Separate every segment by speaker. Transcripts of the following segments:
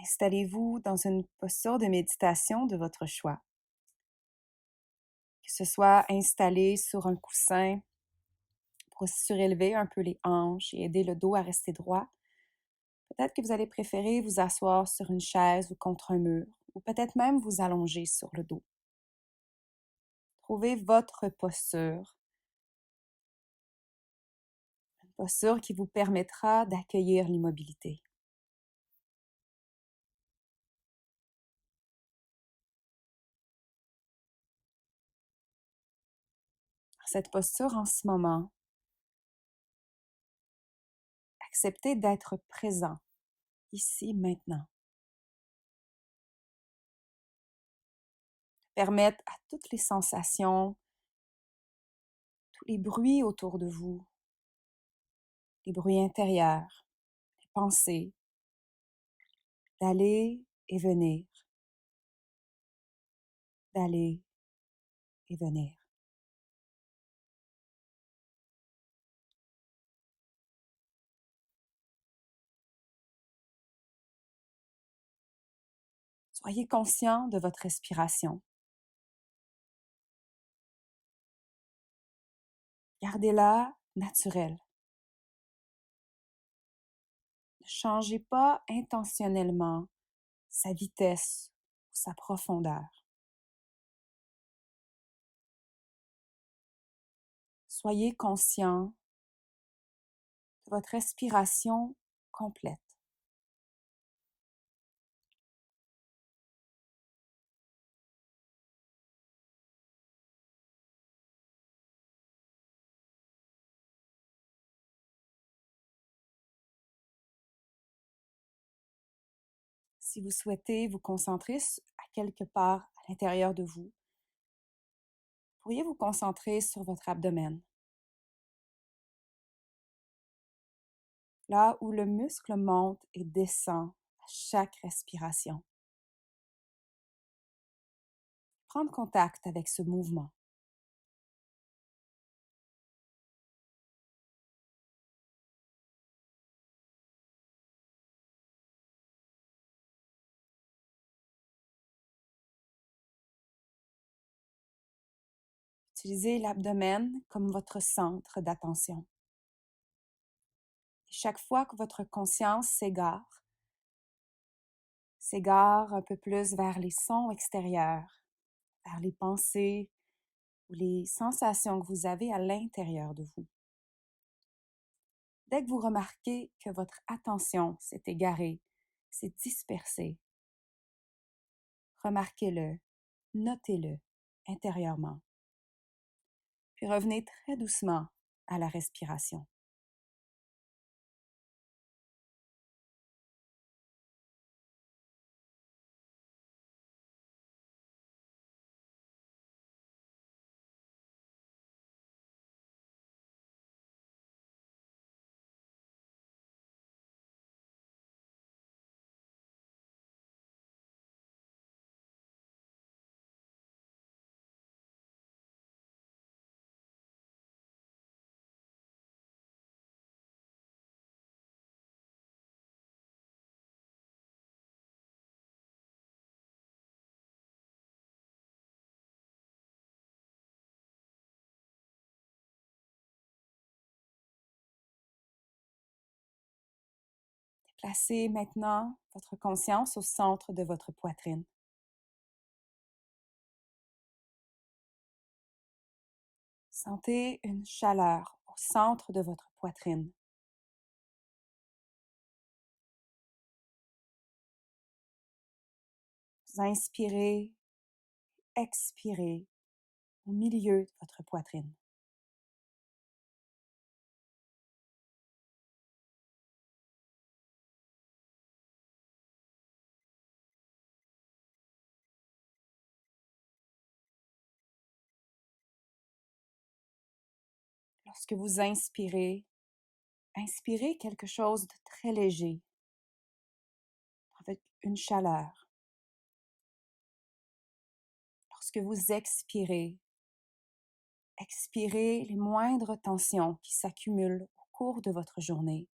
Speaker 1: Installez-vous dans une posture de méditation de votre choix. Que ce soit installé sur un coussin pour surélever un peu les hanches et aider le dos à rester droit. Peut-être que vous allez préférer vous asseoir sur une chaise ou contre un mur, ou peut-être même vous allonger sur le dos. Trouvez votre posture qui vous permettra d'accueillir l'immobilité. Cette posture en ce moment, acceptez d'être présent, ici, maintenant. Permettre à toutes les sensations, tous les bruits autour de vous, les bruits intérieurs, les pensées, d'aller et venir, d'aller et venir. Soyez conscient de votre respiration. Gardez-la naturelle. Ne changez pas intentionnellement sa vitesse ou sa profondeur. Soyez conscient de votre respiration complète. Si vous souhaitez vous concentrer à quelque part à l'intérieur de vous, pourriez vous concentrer sur votre abdomen. Là où le muscle monte et descend à chaque respiration. Prendre contact avec ce mouvement. Utilisez l'abdomen comme votre centre d'attention. Et chaque fois que votre conscience s'égare un peu plus vers les sons extérieurs, vers les pensées ou les sensations que vous avez à l'intérieur de vous. Dès que vous remarquez que votre attention s'est égarée, s'est dispersée, remarquez-le, notez-le intérieurement. Puis revenez très doucement à la respiration. Placez maintenant votre conscience au centre de votre poitrine. Sentez une chaleur au centre de votre poitrine. Vous inspirez, expirez au milieu de votre poitrine. Lorsque vous inspirez, inspirez quelque chose de très léger, avec une chaleur. Lorsque vous expirez, expirez les moindres tensions qui s'accumulent au cours de votre journée,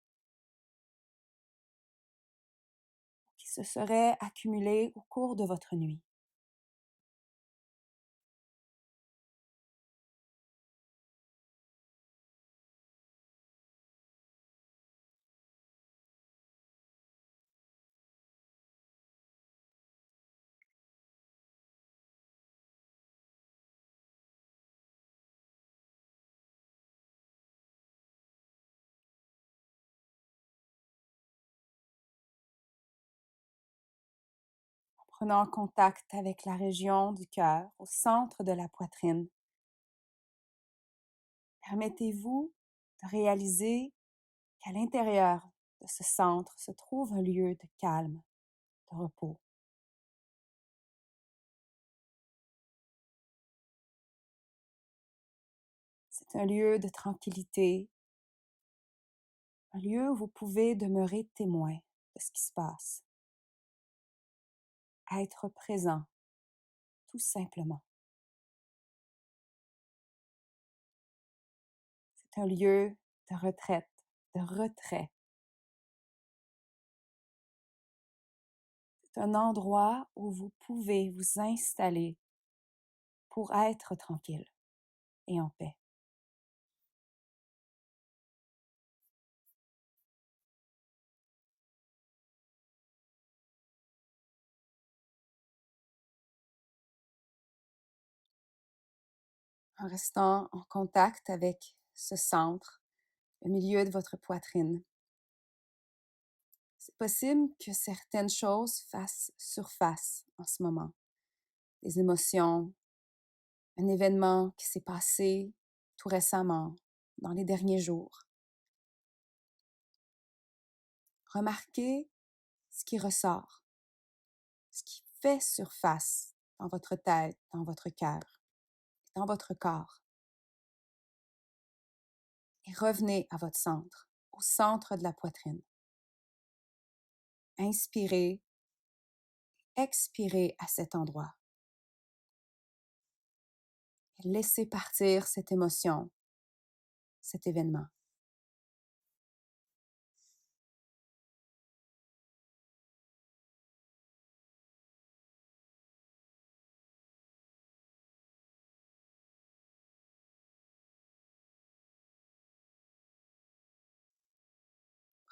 Speaker 1: qui se seraient accumulées au cours de votre nuit. Prenant contact avec la région du cœur, au centre de la poitrine, permettez-vous de réaliser qu'à l'intérieur de ce centre se trouve un lieu de calme, de repos. C'est un lieu de tranquillité, un lieu où vous pouvez demeurer témoin de ce qui se passe, être présent, tout simplement. C'est un lieu de retraite, de retrait. C'est un endroit où vous pouvez vous installer pour être tranquille et en paix. En restant en contact avec ce centre, le milieu de votre poitrine. C'est possible que certaines choses fassent surface en ce moment. Des émotions, un événement qui s'est passé tout récemment, dans les derniers jours. Remarquez ce qui ressort, ce qui fait surface dans votre tête, dans votre cœur, dans votre corps. Et revenez à votre centre, au centre de la poitrine. Inspirez, expirez à cet endroit. Et laissez partir cette émotion, cet événement.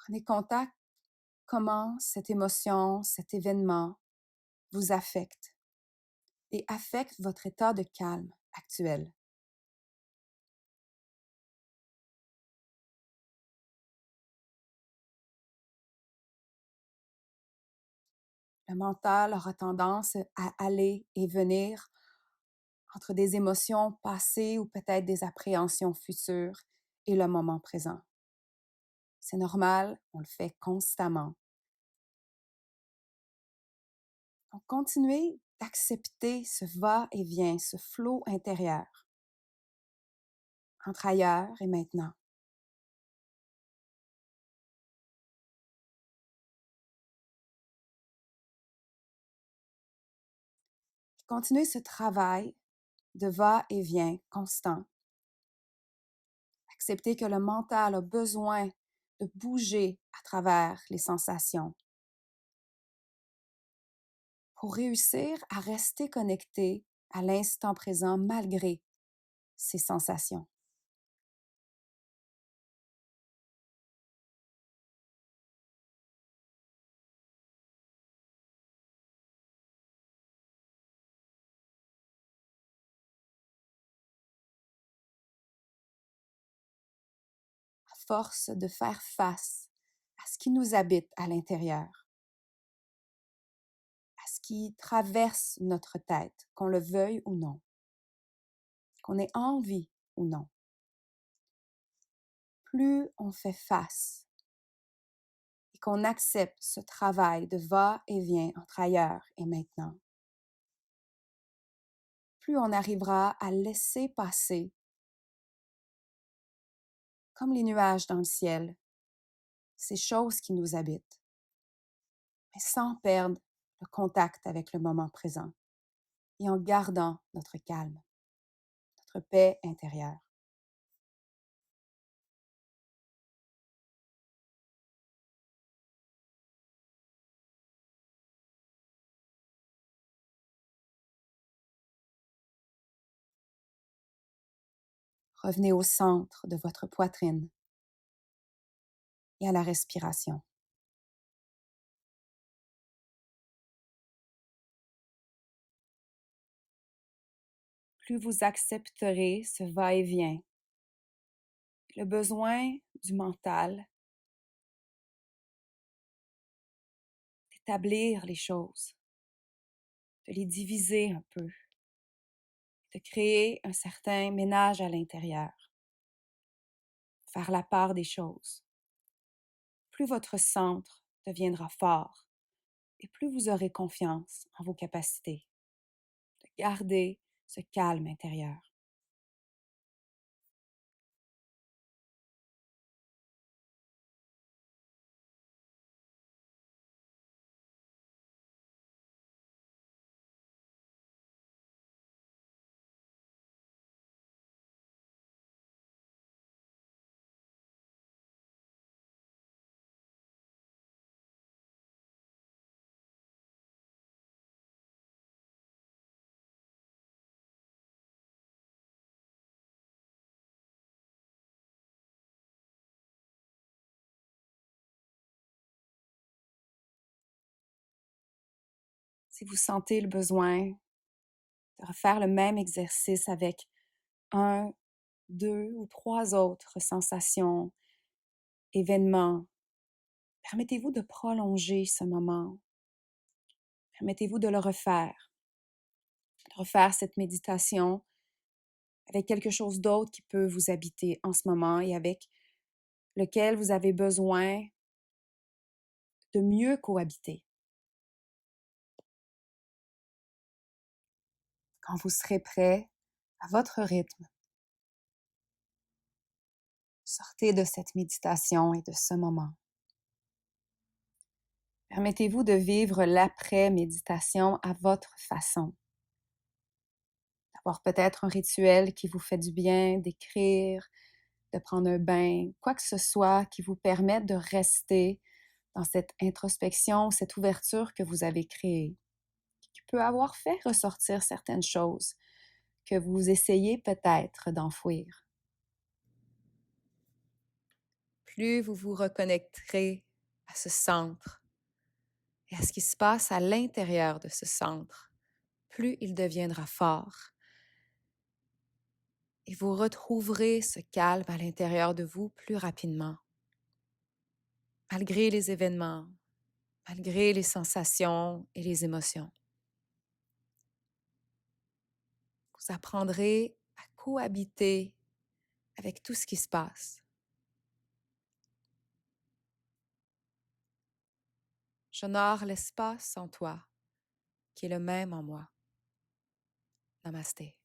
Speaker 1: Prenez contact comment cette émotion, cet événement vous affecte et affecte votre état de calme actuel. Le mental aura tendance à aller et venir entre des émotions passées ou peut-être des appréhensions futures et le moment présent. C'est normal, on le fait constamment. Donc, continuez d'accepter ce va-et-vient, ce flot intérieur entre ailleurs et maintenant. Continuez ce travail de va-et-vient constant. Acceptez que le mental a besoin de bouger à travers les sensations pour réussir à rester connecté à l'instant présent malgré ces sensations. À force de faire face à ce qui nous habite à l'intérieur, à ce qui traverse notre tête, qu'on le veuille ou non, qu'on ait envie ou non. Plus on fait face et qu'on accepte ce travail de va-et-vient entre ailleurs et maintenant, plus on arrivera à laisser passer, comme les nuages dans le ciel, ces choses qui nous habitent, mais sans perdre le contact avec le moment présent et en gardant notre calme, notre paix intérieure. Revenez au centre de votre poitrine et à la respiration. Plus vous accepterez ce va-et-vient, le besoin du mental d'établir les choses, de les diviser un peu, de créer un certain ménage à l'intérieur, faire la part des choses. Plus votre centre deviendra fort et plus vous aurez confiance en vos capacités de garder ce calme intérieur. Si vous sentez le besoin de refaire le même exercice avec un, deux ou trois autres sensations, événements, permettez-vous de prolonger ce moment. Permettez-vous de refaire cette méditation avec quelque chose d'autre qui peut vous habiter en ce moment et avec lequel vous avez besoin de mieux cohabiter. Quand vous serez prêt, à votre rythme, sortez de cette méditation et de ce moment. Permettez-vous de vivre l'après-méditation à votre façon. D'avoir peut-être un rituel qui vous fait du bien, d'écrire, de prendre un bain, quoi que ce soit qui vous permette de rester dans cette introspection, cette ouverture que vous avez créée, qui peut avoir fait ressortir certaines choses que vous essayez peut-être d'enfouir. Plus vous vous reconnecterez à ce centre et à ce qui se passe à l'intérieur de ce centre, plus il deviendra fort. Et vous retrouverez ce calme à l'intérieur de vous plus rapidement. Malgré les événements, malgré les sensations et les émotions. Vous apprendrez à cohabiter avec tout ce qui se passe. J'honore l'espace en toi qui est le même en moi. Namasté.